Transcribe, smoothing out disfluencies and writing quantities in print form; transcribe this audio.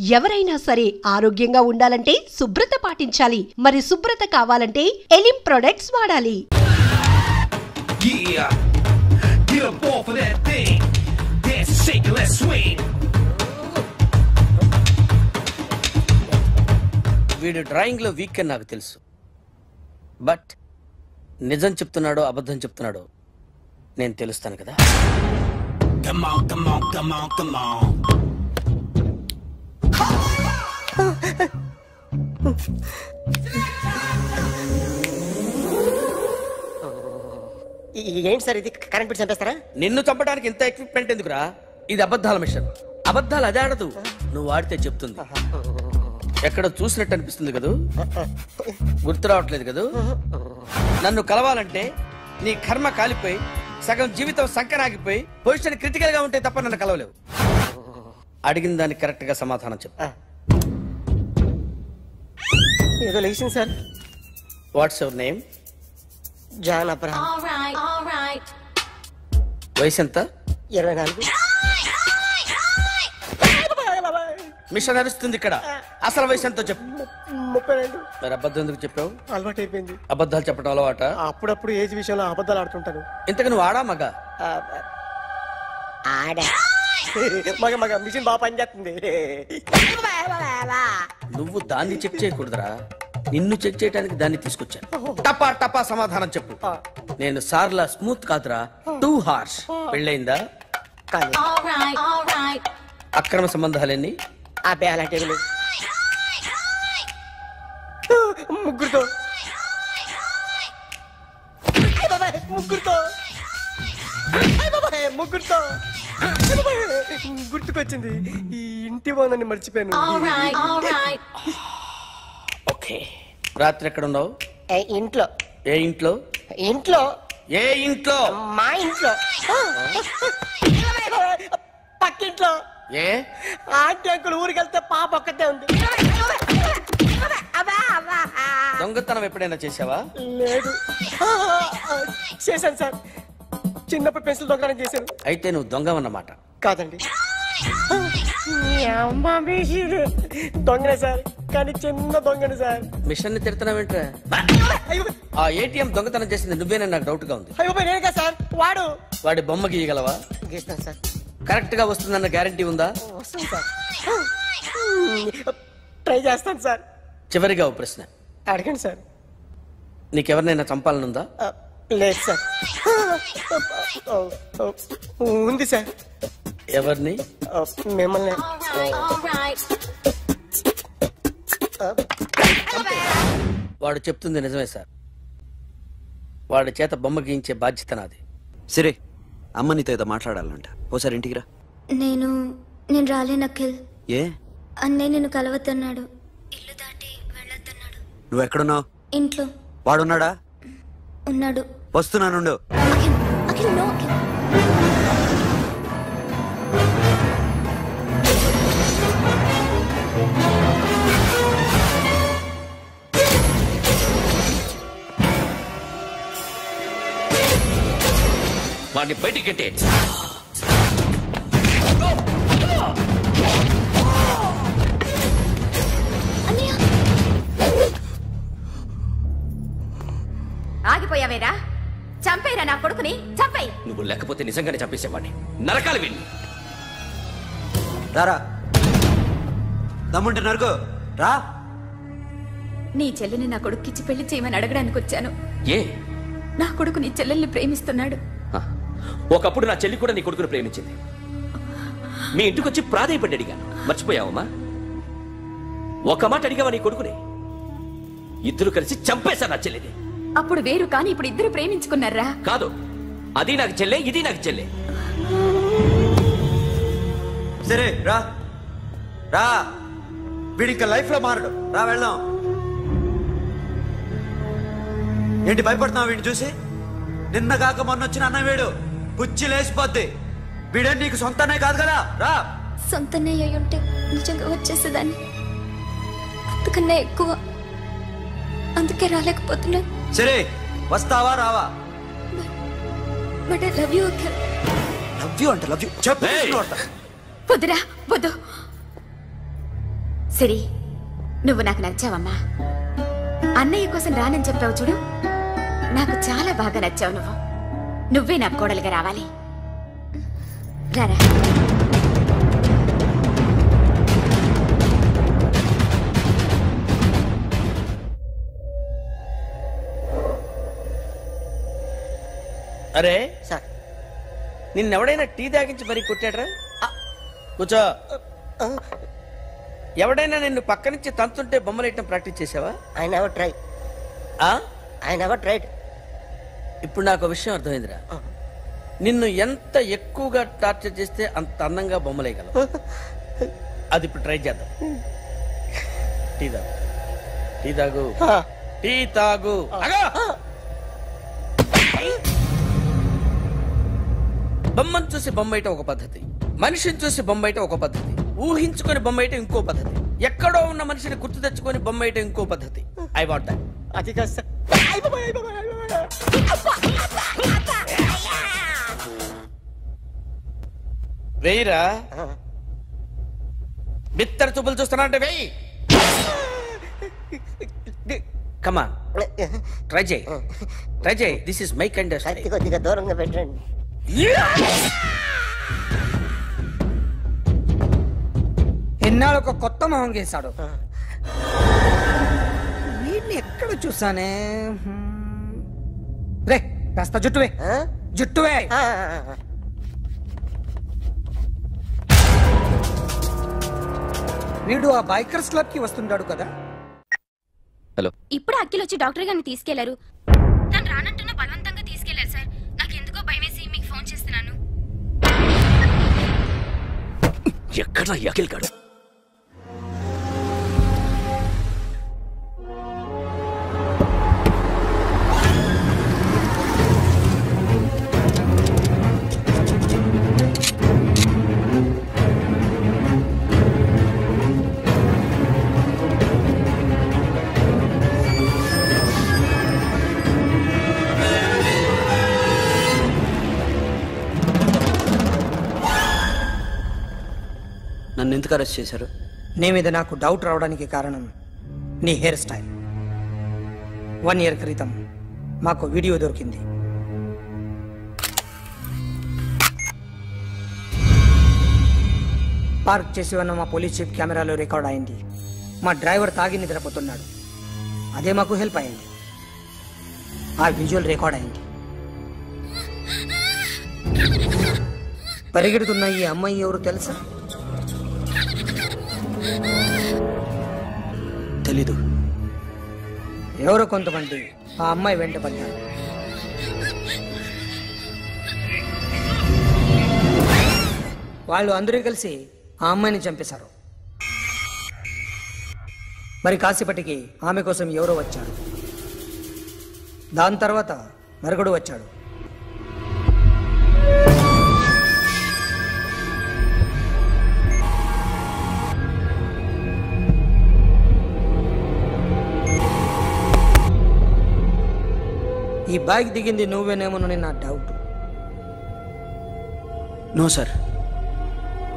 ఎవరైనా సరే ఆరోగ్యంగా ఉండాలంటే శుభ్రత పాటించాలి. మరి శుభ్రత కావాలంటే ఎలిం ప్రొడక్ట్స్ వాడాలి. వీడు డ్రాయింగ్ లో వీక్ అని నాకు తెలుసు. బట్ నిజం చెప్తున్నాడో అబద్ధం చెప్తున్నాడో నేను తెలుస్తాను కదా. Come on, come on, come on, come on. ఏంటి సార్ ఇది? కరెంట్ బిల్ చంపేస్తారా? నిన్ను చంపడానికి ఇంత ఎక్విప్మెంట్ ఎందుకురా? ఇది అబద్ధాల మిషన్. అబద్ధాలు అదే ఆడదు, నువ్వు ఆడితే చెప్తుంది. ఎక్కడ చూసినట్టు అనిపిస్తుంది కదూ? గుర్తు రావట్లేదు కదూ? నన్ను కలవాలంటే నీ కర్మ కాలిపోయి సగం జీవితం సంకనాగిపోయి పొజిషన్ క్రిటికల్ గా ఉంటే తప్ప నన్ను కలవలేవు. అడిగిన దానికి కరెక్ట్ గా సమాధానం చెప్పు. ఏదో లేచింది sir. What's your name? John Abraham. వయసు ఎంత? 24. మిషన్ నడుస్తుంది ఇక్కడ. అసలు వయసు ఎంతో చెప్పు. 32. మరి అబద్ధం ఎందుకు చెప్పావు? అలవాటు అయిపోయింది. అబద్ధాలు చెప్పడం అలవాట? అప్పుడప్పుడు ఏజ్ విషయంలో అబద్ధాలు ఆడుతుంటాను. ఇంతకు నువ్వు ఆడా మగ? ఆడా. మగ మగ మిషన్ బాగా పనిచేస్తుంది. నువ్వు దాన్ని చెక్ చేయకూడదురా, నిన్ను చెక్ చేయడానికి దాన్ని తీసుకొచ్చాను. టపా టపా సమాధానం చెప్పు. నేను సార్లా స్మూత్ కాదురా, టూ హార్ష్. పెళ్ళయిందా? అక్రమ సంబంధాలన్నీ? అబ్బే అలాంటి ముగ్గురుతో ముగ్గురుతో గుర్తుకొచ్చింది. ఈ ఇంటి బాగుందని మర్చిపోయాను. ఓకే, రాత్రి ఎక్కడ ఉన్నావు? ఇంట్లో. ఏ ఇంట్లో? ఇంట్లో. ఏ ఇంట్లో? మా ఇంట్లో. పక్కింట్లో. ఏ ఆంటీ అంకుల్ ఊరికి వెళ్తే పాప ఒక్కతే ఉంది. దొంగతనం ఎప్పుడైనా చేసావా? లేదు. చేశాను సార్, చిన్నప్పుడు పెన్సిల్ దొంగతనం చేశాను. అయితే నువ్వు దొంగవన్నమాట. కాదండి, దొంగనే సార్, కానీ చిన్న దొంగని సార్. మిషన్ ని తిడుతున్నావేంట్రా? ఆ ఏటీఎం దొంగతనం చేసింది నువ్వేనని నాకు డౌట్ గా ఉంది. అయ్యో నేనుగా సార్. వాడి బొమ్మ గీయగలవా? గీస్తాను సార్. కరెక్ట్ గా వస్తుందన్న గ్యారంటీ ఉందా? వస్తుంది సార్, ట్రై చేస్తాను సార్. చివరిగా ఓ ప్రశ్న అడగండి సార్. నీకెవరినైనా చంపాలనుందా? లేదు సార్. ఉంది సార్. ఎవరిని? మిమ్మల్ని. వాడు చెప్తుంది నిజమే సార్. వాడి చేత బొమ్మ గీయించే బాధ్యత నాది. సరే, అమ్మ నీతో ఏదో మాట్లాడాలంట. ఓసారి ఇంటికి రా. నేను రాలేను అఖిల్. ఏ? అన్నయ్య నిన్ను కలవద్దన్నాడు, ఇల్లు దాటి వెళ్ళొద్దన్నాడు. నువ్వు ఎక్కడున్నావు? ఇంట్లో. వాడున్నాడా? ఉన్నాడు. వస్తున్నానుండు. అఖిల్, అఖిల్, నో అఖిల్. వాడిని బయటికి గెట్టే. ఆగిపోయావేరా? చంపేరా నా కొడుకుని, చంపేయి. నువ్వు లేకపోతే నిజంగానే చంపేసేవాడిని. నరకాలి వీణ్ణి. రారా, దమ్ముంటే నరుకు రా. నీ చెల్లిని నా కొడుక్కిచ్చి పెళ్లి చేయమని అడగడానికి వచ్చాను. ఏ? నా కొడుకు నీ చెల్లెల్ని ప్రేమిస్తున్నాడు. ఒకప్పుడు నా చెల్లి కూడా నీ కొడుకుని ప్రేమించింది. మీ ఇంటికి వచ్చి ప్రాధేయపడి అడిగాను, మర్చిపోయావమ్మా? ఒక మాట అడిగావా నీ కొడుకుని? ఇద్దరు కలిసి చంపేశారు నా చెల్లిని. అప్పుడు వేరు, కానీ ఇప్పుడు ఇద్దరు ప్రేమించుకున్నారా? కాదు, అది నాకు చెల్లె, ఇది నాకు చెల్లె. సరే రా రా, వీడి ఇంకా లైఫ్ లో మారడు. రా వెళ్దాం. ఏంటి భయపడుతున్నావు వీడిని చూసి? నిన్న కాక మొన్న వచ్చిన అన్న వీడు పుచ్చి లేసిపోద్ది. వీడే నీకు సొంతనే కాదు కదా. రా. సొంతనే అయి ఉంటే నిజంగా వచ్చేసేదాన్ని. అంతకన్నా ఎక్కువ, అందుకే రాలేకపోతున్నా. సరే, వస్తావా రావా? But I love you Akhil. Love you అంటే లవ్ యూ చెప్పు. వద్దురా, వద్దు. సిరి, నువ్వు నాకు నచ్చావమ్మా. అన్నయ్య కోసం రానని చెప్పావు చూడు, నాకు చాలా బాగా నచ్చావు నువ్వు. నువ్వే నా కోడలుగా రావాలి. రారా. అరే సార్, నిన్నెవడైనా టీ తాగించి మరీ కొట్టాడ్రా? కూర్చో. ఎవడైనా నిన్ను పక్క నుంచి తంతుంటే బొమ్మలేయటం ప్రాక్టీస్ చేసావా? I never try. I never tried. ఇప్పుడు నాకు విషయం అర్థమైందిరా. నిన్ను ఎంత ఎక్కువగా టార్చర్ చేస్తే అంత అందంగా బొమ్మలేయగలవు. అది ఇప్పుడు ట్రై చేద్దాం. టీ తాగు, టీ తాగు, టీ తాగు. బొమ్మను చూసి బొమ్మయటం ఒక పద్ధతి, మనిషిని చూసి బొమ్మయటం ఒక పద్ధతి, ఊహించుకొని బొమ్మయటం ఇంకో పద్ధతి, ఎక్కడో ఉన్న మనిషిని గుర్తు తెచ్చుకొని బొమ్మయటం ఇంకో పద్ధతి. I want that. అది కాదు సార్. వెయ్యిరా. బిత్తర చూపులు చూస్తున్నా అంటే వెయ్యి. కమా, ట్రై చేయి, ట్రై చేయి. This is my kind of style. కొద్దిగా దూరంగా పెట్టండి. ఎన్నాళ్ళు ఒక కొత్త మొహం గీశాడు. వీడిని ఎక్కడ చూసానే? రే, కాస్త జుట్టువే, జుట్టువే. వీడు ఆ బైకర్స్ క్లబ్ కి వస్తుంటాడు కదా. హలో, ఇప్పుడు అఖిల్ వచ్చి డాక్టర్ గారిని తీసుకెళ్లారు. తను రానంటున్న బలవంతంగా తీసుకెళ్లారు సార్. నాకు ఎందుకో భయమేసి మీకు ఫోన్ చేస్తున్నాను. ఎక్కడ అఖిల్ గాడు? నన్ను ఎందుకు అరెస్ట్ చేశారు? నీ మీద నాకు డౌట్ రావడానికి కారణం నీ హెయిర్ స్టైల్. 1 year క్రితం మాకు వీడియో దొరికింది. పార్క్ చేసి ఉన్న మా పోలీస్ జీప్ కెమెరాలో రికార్డ్ అయింది. మా డ్రైవర్ తాగి నిద్రపోతున్నాడు. అదే మాకు హెల్ప్ అయింది. ఆ విజువల్ రికార్డ్ అయింది. పరిగెడుతున్న ఈ అమ్మాయి ఎవరు తెలుసా? తెలీదు. ఎవరో కొంతమంది ఆ అమ్మాయి వెంట పడ్డారు. వాళ్ళు అందరూ కలిసి ఆ అమ్మాయిని చంపేశారు. మరి కాసేపటికి ఆమె కోసం ఎవరో వచ్చారు. దాని తర్వాత మరొకడు వచ్చాడు. ఈ బైక్ దిగింది నువ్వేనేమోనని నా డౌట్. No sir,